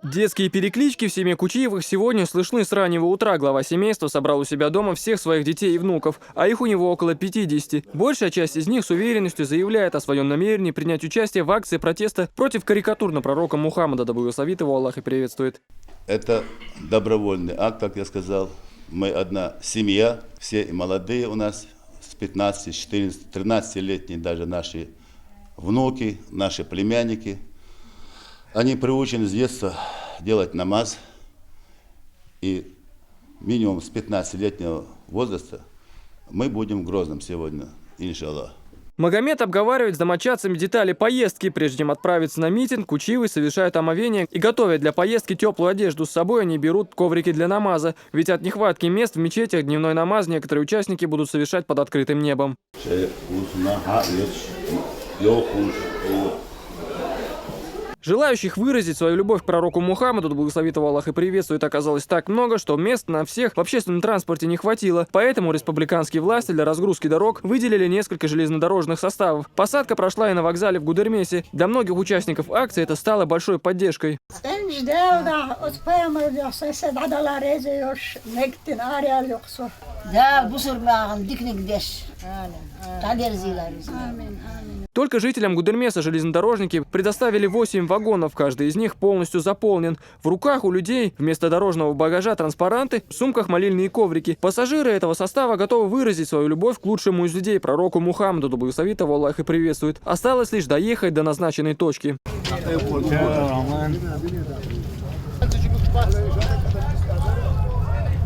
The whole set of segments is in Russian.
Детские переклички в семье Кучиевых сегодня слышны с раннего утра. Глава семейства собрал у себя дома всех своих детей и внуков, а их у него около 50. Большая часть из них с уверенностью заявляет о своем намерении принять участие в акции протеста против карикатур на пророка Мухаммада, да благословит его Аллах и приветствует. Это добровольный акт, как я сказал. Мы одна семья, все и молодые у нас, с 15, 14, 13-летние даже наши внуки, наши племянники. Они приучены с детства делать намаз, и минимум с 15-летнего возраста мы будем в Грозном сегодня, иншаллах. Магомед обговаривает с домочадцами детали поездки. Прежде чем отправиться на митинг, Кучиевы совершают омовение и готовят для поездки теплую одежду. С собой они берут коврики для намаза, ведь от нехватки мест в мечетях дневной намаз некоторые участники будут совершать под открытым небом. Желающих выразить свою любовь к пророку Мухаммаду, да благословит его Аллах и приветствует, оказалось так много, что мест на всех в общественном транспорте не хватило. Поэтому республиканские власти для разгрузки дорог выделили несколько железнодорожных составов. Посадка прошла и на вокзале в Гудермесе. Для многих участников акции это стало большой поддержкой. Только жителям Гудермеса железнодорожники предоставили 8 вагонов, каждый из них полностью заполнен. В руках у людей вместо дорожного багажа транспаранты, в сумках молильные коврики. Пассажиры этого состава готовы выразить свою любовь к лучшему из людей, пророку Мухаммаду, да благословит его Аллах и приветствует. Осталось лишь доехать до назначенной точки.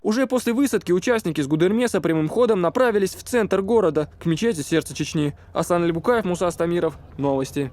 Уже после высадки участники с Гудермеса прямым ходом направились в центр города, к мечети сердца Чечни. Асан Альбукаев, Муса Стамиров. Новости.